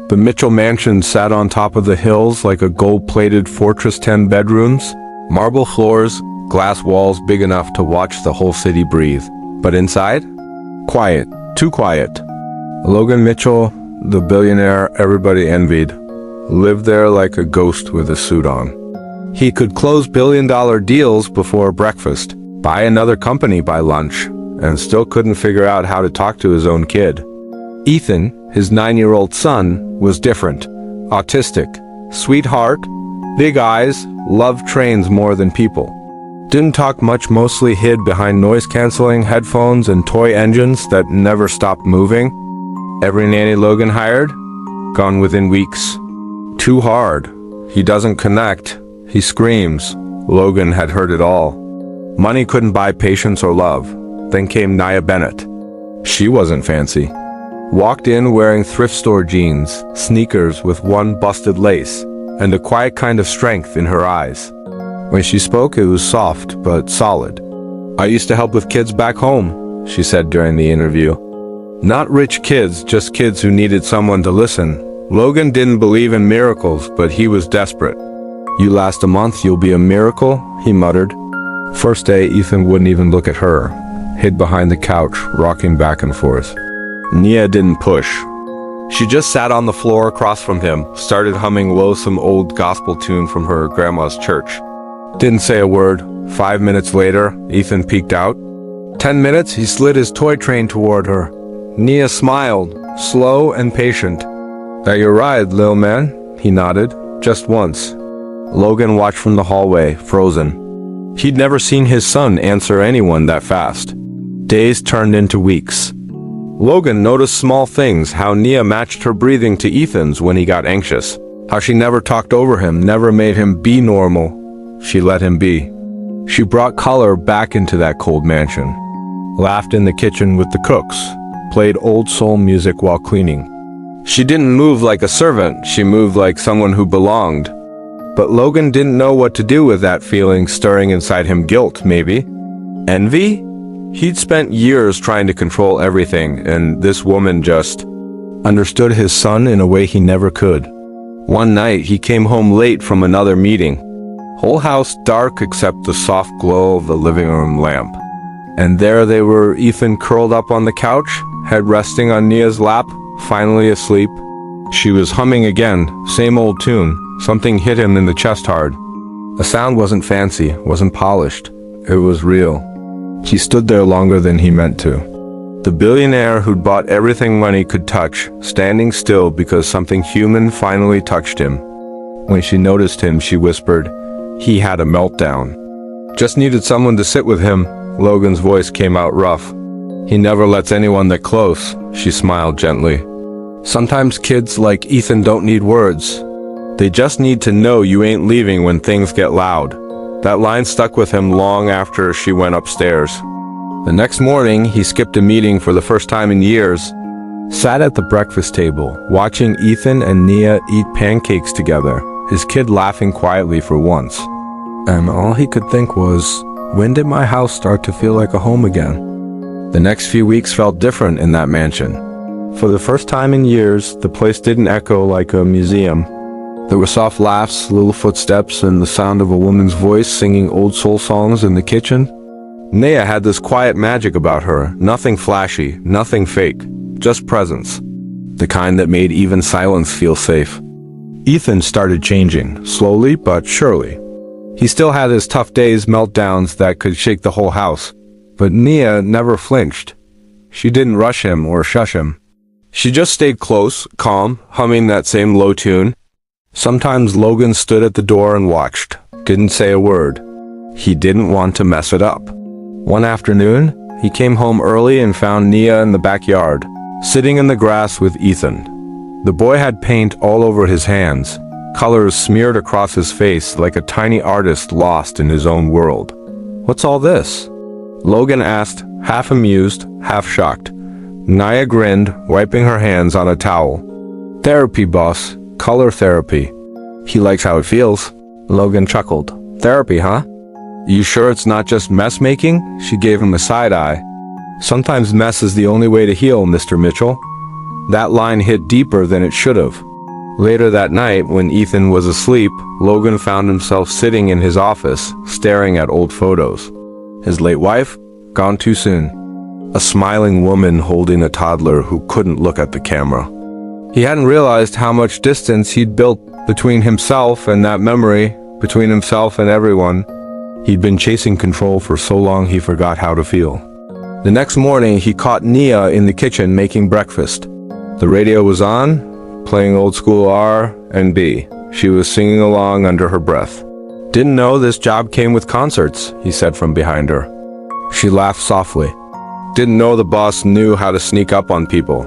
The Mitchell mansion sat on top of the hills like a gold-plated fortress, 10 bedrooms, marble floors, glass walls big enough to watch the whole city breathe. But inside? Quiet. Too quiet. Logan Mitchell, the billionaire everybody envied, lived there like a ghost with a suit on. He could close billion-dollar deals before breakfast, buy another company by lunch, and still couldn't figure out how to talk to his own kid. Ethan, his 9-year-old son, was different. Autistic, sweetheart, big eyes, loved trains more than people. Didn't talk much, mostly hid behind noise-canceling headphones and toy engines that never stopped moving. Every nanny Logan hired? Gone within weeks. Too hard. He doesn't connect. He screams. Logan had heard it all. Money couldn't buy patience or love. Then came Nia Bennett. She wasn't fancy. Walked in wearing thrift store jeans, sneakers with one busted lace, and a quiet kind of strength in her eyes. When she spoke, it was soft but solid. "I used to help with kids back home," she said during the interview. Not rich kids, just kids who needed someone to listen. Logan didn't believe in miracles, but he was desperate. "You last a month, you'll be a miracle," he muttered. First day, Ethan wouldn't even look at her, hid behind the couch, rocking back and forth. Nia didn't push. She just sat on the floor across from him, started humming some old gospel tune from her grandma's church. Didn't say a word. 5 minutes later, Ethan peeked out. 10 minutes, he slid his toy train toward her. Nia smiled, slow and patient. "That your ride, lil' man?" He nodded, just once. Logan watched from the hallway, frozen. He'd never seen his son answer anyone that fast. Days turned into weeks. Logan noticed small things, how Nia matched her breathing to Ethan's when he got anxious. How she never talked over him, never made him be normal. She let him be. She brought color back into that cold mansion. Laughed in the kitchen with the cooks. Played old soul music while cleaning. She didn't move like a servant, she moved like someone who belonged. But Logan didn't know what to do with that feeling stirring inside him. Guilt, maybe? Envy? He'd spent years trying to control everything, and this woman just understood his son in a way he never could. One night, he came home late from another meeting. Whole house dark except the soft glow of the living room lamp. And there they were, Ethan curled up on the couch, head resting on Nia's lap, finally asleep. She was humming again, same old tune. Something hit him in the chest hard. The sound wasn't fancy, wasn't polished. It was real. He stood there longer than he meant to. The billionaire who'd bought everything money could touch, standing still because something human finally touched him. When she noticed him, she whispered, "He had a meltdown." "Just needed someone to sit with him." Logan's voice came out rough. "He never lets anyone that close," she smiled gently. "Sometimes kids like Ethan don't need words. They just need to know you ain't leaving when things get loud." That line stuck with him long after she went upstairs. The next morning, he skipped a meeting for the first time in years. Sat at the breakfast table, watching Ethan and Nia eat pancakes together, his kid laughing quietly for once. And all he could think was, when did my house start to feel like a home again? The next few weeks felt different in that mansion. For the first time in years, the place didn't echo like a museum. There were soft laughs, little footsteps, and the sound of a woman's voice singing old soul songs in the kitchen. Nia had this quiet magic about her, nothing flashy, nothing fake, just presence. The kind that made even silence feel safe. Ethan started changing, slowly but surely. He still had his tough days, meltdowns that could shake the whole house. But Nia never flinched. She didn't rush him or shush him. She just stayed close, calm, humming that same low tune. Sometimes Logan stood at the door and watched, didn't say a word. He didn't want to mess it up. One afternoon, he came home early and found Nia in the backyard, sitting in the grass with Ethan. The boy had paint all over his hands, colors smeared across his face like a tiny artist lost in his own world. "What's all this?" Logan asked, half amused, half shocked. Nia grinned, wiping her hands on a towel. "Therapy, boss. Color therapy." "He likes how it feels." Logan chuckled. "Therapy, huh? You sure it's not just mess making?" She gave him a side eye. "Sometimes mess is the only way to heal, Mr. Mitchell." That line hit deeper than it should have. Later that night, when Ethan was asleep, Logan found himself sitting in his office, staring at old photos. His late wife, gone too soon. A smiling woman holding a toddler who couldn't look at the camera. He hadn't realized how much distance he'd built between himself and that memory, between himself and everyone. He'd been chasing control for so long he forgot how to feel. The next morning, he caught Nia in the kitchen making breakfast. The radio was on, playing old school R&B. She was singing along under her breath. "Didn't know this job came with concerts," he said from behind her. She laughed softly. "Didn't know the boss knew how to sneak up on people."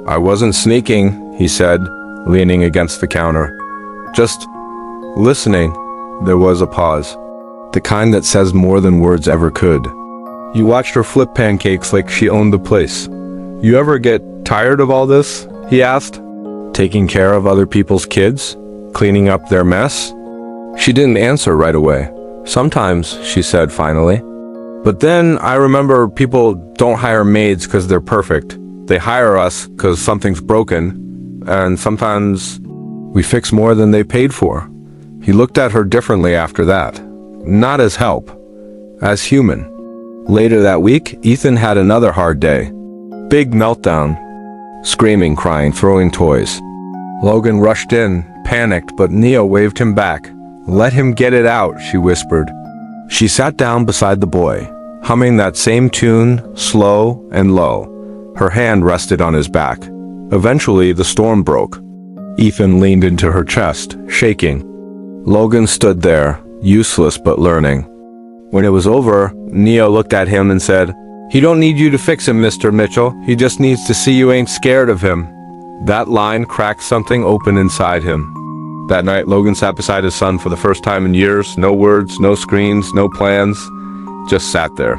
"I wasn't sneaking," he said, leaning against the counter. "Just listening." There was a pause. The kind that says more than words ever could. You watched her flip pancakes like she owned the place. "You ever get tired of all this?" he asked. "Taking care of other people's kids? Cleaning up their mess?" She didn't answer right away. "Sometimes," she said finally. "But then I remember people don't hire maids because they're perfect. They hire us because something's broken, and sometimes we fix more than they paid for." He looked at her differently after that. Not as help, as human. Later that week, Ethan had another hard day. Big meltdown. Screaming, crying, throwing toys. Logan rushed in, panicked, but Nia waved him back. "Let him get it out," she whispered. She sat down beside the boy, humming that same tune, slow and low. Her hand rested on his back. Eventually, the storm broke. Ethan leaned into her chest, shaking. Logan stood there, useless but learning. When it was over, Nia looked at him and said, "He don't need you to fix him, Mr. Mitchell. He just needs to see you ain't scared of him." That line cracked something open inside him. That night, Logan sat beside his son for the first time in years. No words, no screens, no plans. Just sat there.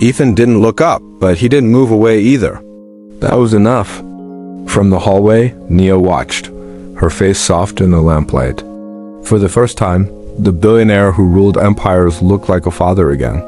Ethan didn't look up, but he didn't move away either. That was enough. From the hallway, Nia watched, her face soft in the lamplight. For the first time, the billionaire who ruled empires looked like a father again.